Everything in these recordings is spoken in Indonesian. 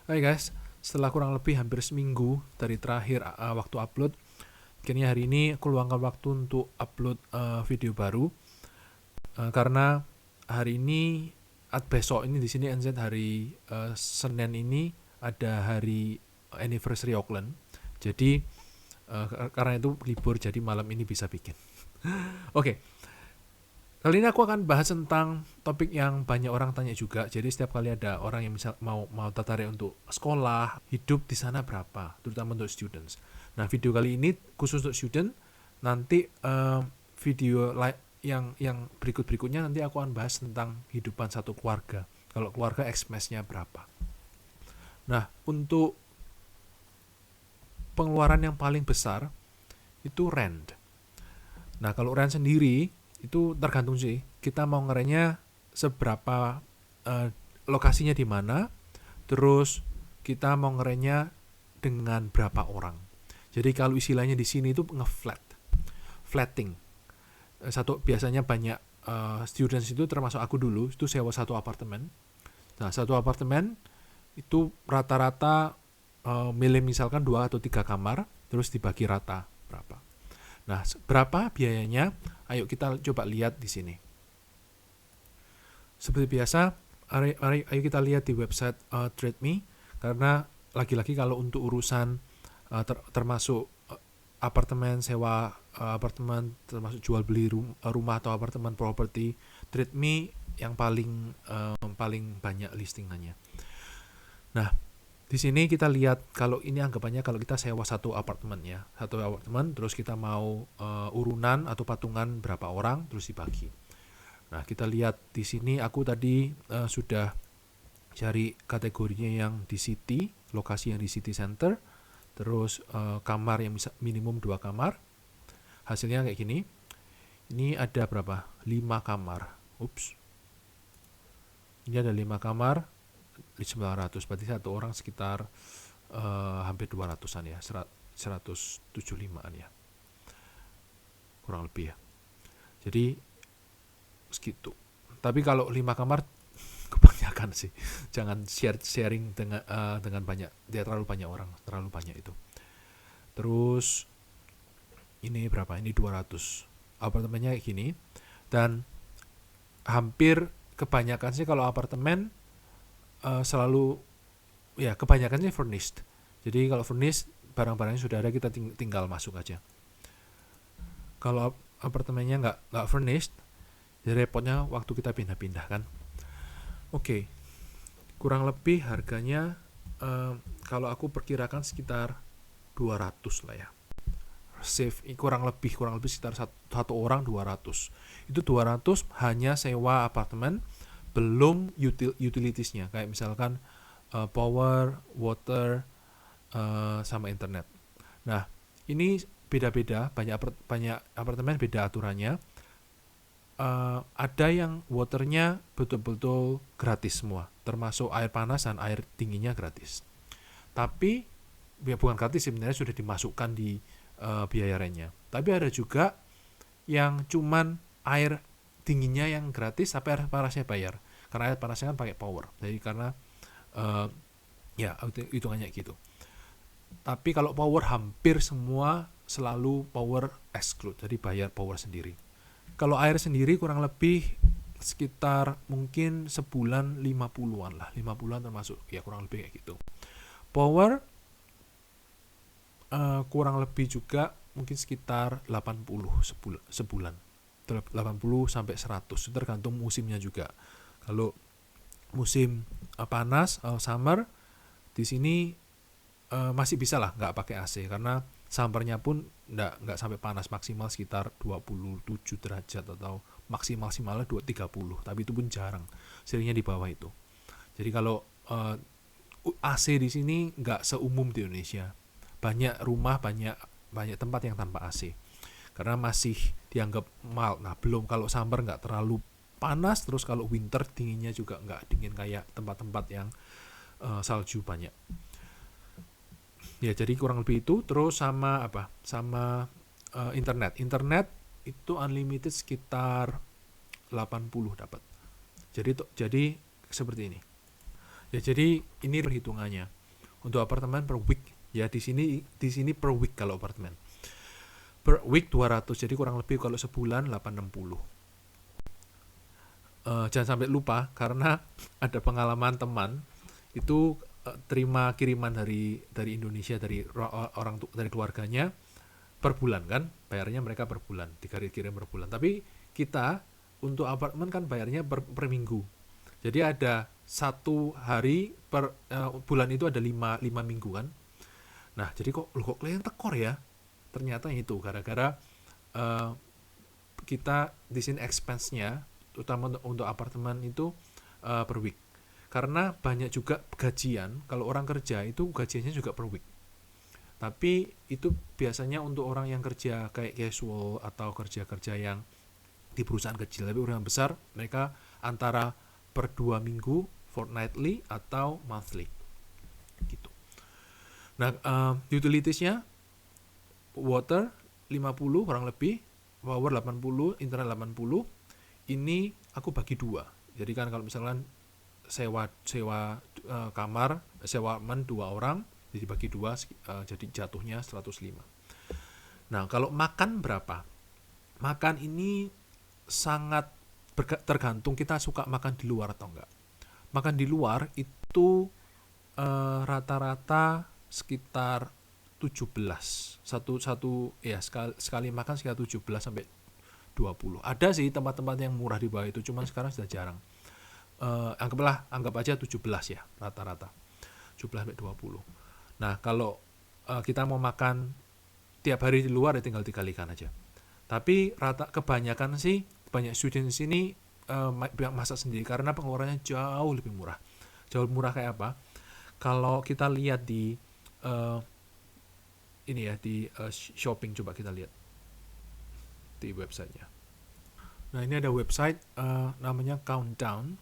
Hai guys, setelah kurang lebih hampir seminggu dari terakhir waktu upload, akhirnya hari ini aku luangkan waktu untuk upload video baru karena hari ini besok ini di sini NZ hari Senin ini ada hari anniversary Auckland. Jadi karena itu libur, jadi malam ini bisa bikin. Oke. Kali ini aku akan bahas tentang topik yang banyak orang tanya juga. Jadi setiap kali ada orang yang misal mau tertarik untuk sekolah, hidup di sana berapa, terutama untuk students. Nah, video kali ini khusus untuk student. Nanti video yang berikutnya nanti aku akan bahas tentang kehidupan satu keluarga. Kalau keluarga expense-nya berapa. Nah, untuk pengeluaran yang paling besar itu rent. Nah, kalau rent sendiri itu tergantung sih kita mau ngerenya seberapa lokasinya di mana, terus kita mau ngerenya dengan berapa orang. Jadi kalau istilahnya di sini itu flatting. Biasanya banyak students itu termasuk aku dulu itu sewa satu apartemen. Nah, satu apartemen itu rata-rata milih misalkan 2 atau 3 kamar, terus dibagi rata berapa. Nah, berapa biayanya? Ayo kita coba lihat di sini. Seperti biasa, ayo kita lihat di website TradeMe, karena lagi-lagi kalau untuk urusan termasuk apartemen, sewa apartemen, termasuk jual beli rumah atau apartemen properti, TradeMe yang paling banyak listingannya. Nah, di sini kita lihat kalau ini anggapannya kalau kita sewa satu apartemen ya, satu apartemen terus kita mau urunan atau patungan berapa orang terus dibagi. Nah, kita lihat di sini aku tadi sudah cari kategorinya yang di city, lokasi yang di city center, terus kamar yang bisa minimum 2 kamar. Hasilnya kayak gini. Ini ada berapa? 5 kamar. Ups. Ini ada 5 kamar. 900, berarti satu orang sekitar hampir 200-an ya, 175-an ya, kurang lebih ya. Jadi segitu. Tapi kalau 5 kamar kebanyakan sih, jangan sharing dengan banyak, dia terlalu banyak orang, terlalu banyak itu. Terus ini berapa? Ini 200. Apartemennya kayak gini, dan hampir kebanyakan sih kalau apartemen selalu ya kebanyakan sih furnished. Jadi kalau furnished barang-barangnya sudah ada, kita tinggal masuk aja. Kalau apartemennya nggak furnished, jadi repotnya waktu kita pindah-pindah kan. Oke. Kurang lebih harganya kalau aku perkirakan sekitar 200 lah ya. Save kurang lebih sekitar satu orang 200. Itu 200 hanya sewa apartemen, belum utilitiesnya kayak misalkan power, water, sama internet. Nah, ini beda-beda, banyak apartemen beda aturannya. Ada yang waternya betul-betul gratis semua, termasuk air panas dan air dinginnya gratis. Tapi ya bukan gratis sebenarnya, sudah dimasukkan di biaya rentnya. Tapi ada juga yang cuman air dinginnya yang gratis, tapi air panasnya bayar. Karena air panasnya kan pakai power. Jadi karena ya hitungannya gitu. Tapi kalau power hampir semua selalu power exclude, jadi bayar power sendiri. Kalau air sendiri kurang lebih sekitar mungkin sebulan 50-an lah. 50-an termasuk ya kurang lebih kayak gitu. Power kurang lebih juga mungkin sekitar 80 sebulan. 80 sampai 100 tergantung musimnya juga. Kalau musim panas, summer, di sini masih bisa lah nggak pakai AC, karena summernya pun nggak sampai panas, maksimal sekitar 27 derajat atau maksimalnya 30, tapi itu pun jarang, seringnya di bawah itu. Jadi kalau AC di sini nggak seumum di Indonesia. Banyak rumah, banyak tempat yang tanpa AC karena masih dianggap mild. Nah, belum kalau summer nggak terlalu panas, terus kalau winter dinginnya juga nggak dingin kayak tempat-tempat yang salju banyak. Ya, jadi kurang lebih itu. Terus sama internet itu unlimited sekitar 80 dapat. Jadi seperti ini. Ya, jadi ini perhitungannya. Untuk apartemen per week, ya di sini per week kalau apartemen. Per week 200, jadi kurang lebih kalau sebulan 860. Jangan sampai lupa karena ada pengalaman teman itu terima kiriman dari Indonesia, dari dari keluarganya per bulan kan, bayarnya mereka per bulan, dikirim per bulan. Tapi kita untuk apartemen kan bayarnya per minggu. Jadi ada satu hari per bulan itu ada lima minggu kan. Nah, jadi kok kalian tekor ya? Ternyata itu gara-gara eh, kita di sini expense-nya, terutama untuk apartemen itu per week. Karena banyak juga gajian, kalau orang kerja itu gajiannya juga per week. Tapi itu biasanya untuk orang yang kerja kayak casual atau kerja-kerja yang di perusahaan kecil. Tapi orang besar mereka antara per 2 minggu, fortnightly atau monthly gitu. Nah, utilitiesnya water 50 kurang lebih, power 80, internet 80. Ini aku bagi dua. Jadi kan kalau misalkan sewa kamar, sewa dua orang, jadi bagi dua, jadi jatuhnya 105. Nah, kalau makan berapa? Makan ini sangat tergantung kita suka makan di luar atau enggak. Makan di luar itu rata-rata sekitar 17. Satu ya sekali makan sekitar 17 sampai 20. Ada sih tempat-tempat yang murah di bawah itu, cuman sekarang sudah jarang. Anggap aja 17 ya rata-rata. 17 sampai 20. Nah, kalau kita mau makan tiap hari di luar ya tinggal dikalikan aja. Tapi kebanyakan sih banyak student di sini masak sendiri karena pengeluarannya jauh lebih murah. Jauh murah kayak apa? Kalau kita lihat di ini ya di shopping, coba kita lihat di websitenya. Nah, ini ada website namanya Countdown.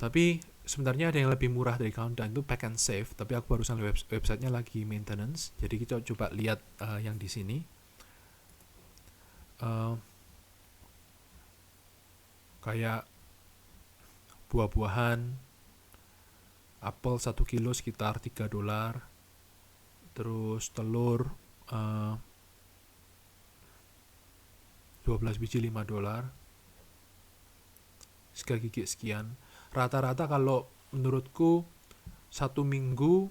Tapi sebenarnya ada yang lebih murah dari Countdown, itu Pack and Save. Tapi aku barusan websitenya lagi maintenance. Jadi kita coba lihat yang di sini. Kayak buah-buahan, apel 1 kilo sekitar $3, terus telur 12 biji $5, sekitar gigi sekian. Rata-rata kalau menurutku satu minggu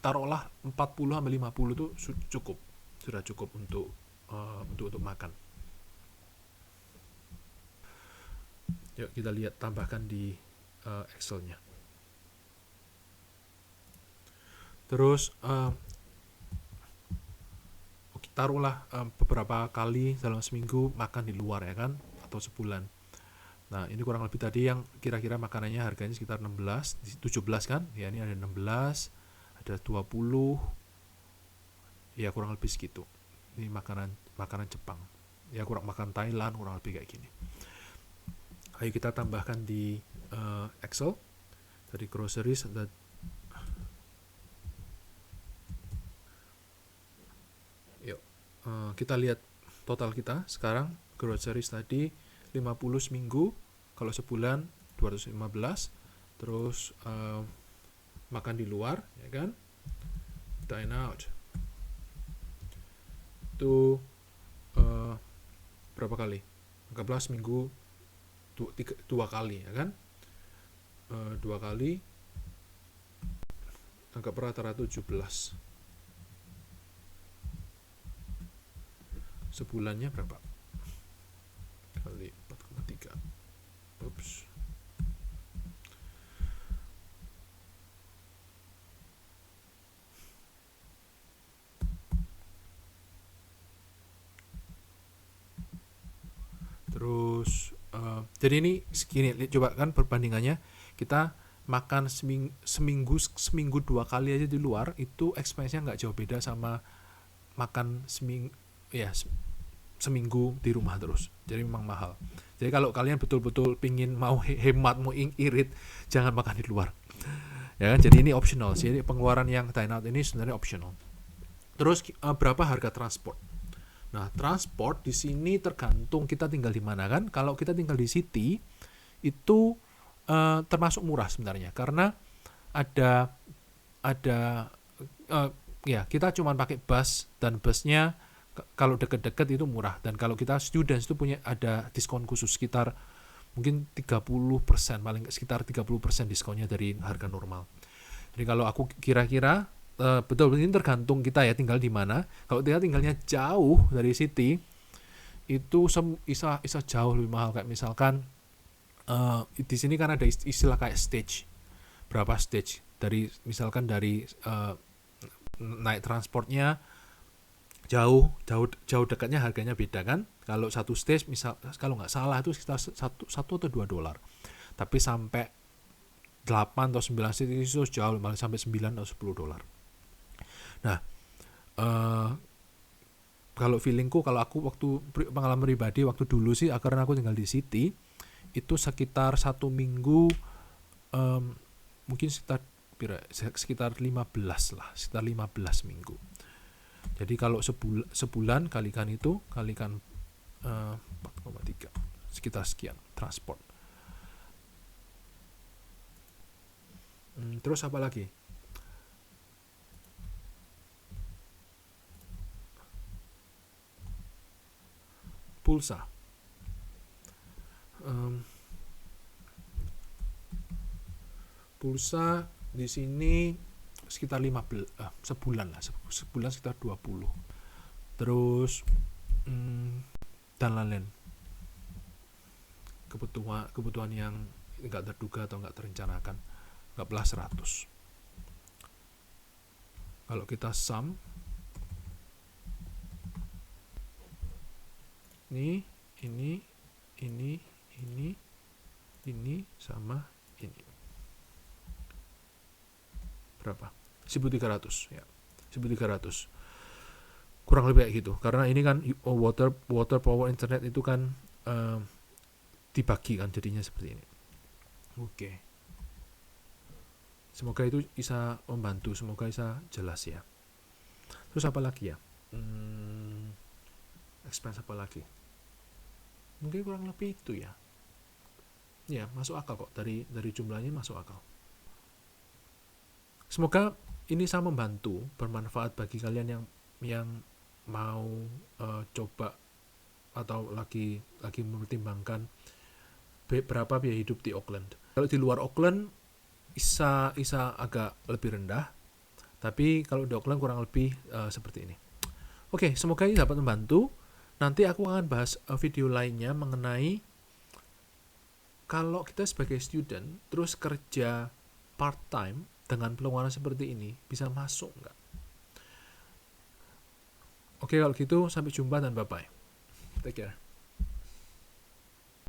taruhlah 40-50 itu sudah cukup untuk makan. Yuk kita lihat, tambahkan di Excel-nya. Terus taruhlah beberapa kali dalam seminggu makan di luar ya kan, atau sebulan. Nah, ini kurang lebih tadi yang kira-kira makanannya harganya sekitar 17 kan? Ya, ini ada 16, ada 20. Ya, kurang lebih segitu. Ini makanan Jepang. Ya, kurang makan Thailand, kurang lebih kayak gini. Ayo kita tambahkan di Excel. Dari groceries ada kita lihat total kita sekarang. Groceries tadi 50 seminggu, kalau sebulan 215. Terus makan di luar ya kan, dine out itu berapa kali? Anggaplah seminggu 2 kali ya kan, 2 kali, anggap rata-rata 17. Sebulannya berapa? Kali 4,3. Ups. Terus jadi ini segini, coba kan perbandingannya. Kita makan seminggu 2 kali aja di luar, itu expense-nya nggak jauh beda sama makan seminggu di rumah terus. Jadi memang mahal. Jadi kalau kalian betul-betul pingin mau hemat, mau irit, jangan makan di luar. Ya kan, jadi ini optional. Jadi pengeluaran yang dine out ini sebenarnya optional. Terus berapa harga transport? Nah, transport di sini tergantung kita tinggal di mana kan. Kalau kita tinggal di city, itu termasuk murah sebenarnya, karena ada ya kita cuma pakai bus, dan busnya kalau deket-deket itu murah, dan kalau kita students itu punya ada diskon khusus sekitar mungkin 30%, paling sekitar 30% diskonnya dari harga normal. Jadi kalau aku kira-kira betul, ini tergantung kita ya tinggal di mana. Kalau kita tinggalnya jauh dari city, itu bisa jauh lebih mahal. Kayak misalkan di sini kan ada istilah kayak stage, berapa stage, dari misalkan dari naik transportnya jauh dekatnya harganya beda kan. Kalau satu stage misal kalau nggak salah itu sekitar 1 atau $2, tapi sampai 8 atau 9 stage itu jauh, malah sampai 9 atau $10. Nah, kalau feelingku, kalau aku waktu pengalaman pribadi waktu dulu sih, karena aku tinggal di city, itu sekitar 1 minggu mungkin sekitar 15 lah, sekitar 15 minggu. Jadi kalau sebulan kalikan 4,3, sekitar sekian transport. Terus apa lagi? Pulsa. Pulsa di sini sekitar 15 sebulan sekitar 20. Terus dan lain-lain. Kebutuhan yang enggak terduga atau enggak terencanakan, anggaplah 100. Kalau kita sum ini sama ini berapa? 1.300 ya. 1.300. Kurang lebih kayak gitu. Karena ini kan water power internet itu kan dibagi kan, jadinya seperti ini. Oke. Semoga itu bisa membantu, semoga bisa jelas ya. Terus apa lagi ya? Expense apa lagi? Mungkin kurang lebih itu ya. Ya, masuk akal kok, dari jumlahnya masuk akal. Semoga ini bisa membantu, bermanfaat bagi kalian yang mau coba atau lagi mempertimbangkan berapa biaya hidup di Auckland. Kalau di luar Auckland bisa agak lebih rendah, tapi kalau di Auckland kurang lebih seperti ini. Oke, semoga ini dapat membantu. Nanti aku akan bahas video lainnya mengenai kalau kita sebagai student terus kerja part time dengan pengeluaran seperti ini bisa masuk nggak? Oke, kalau gitu sampai jumpa dan bye-bye. Take care.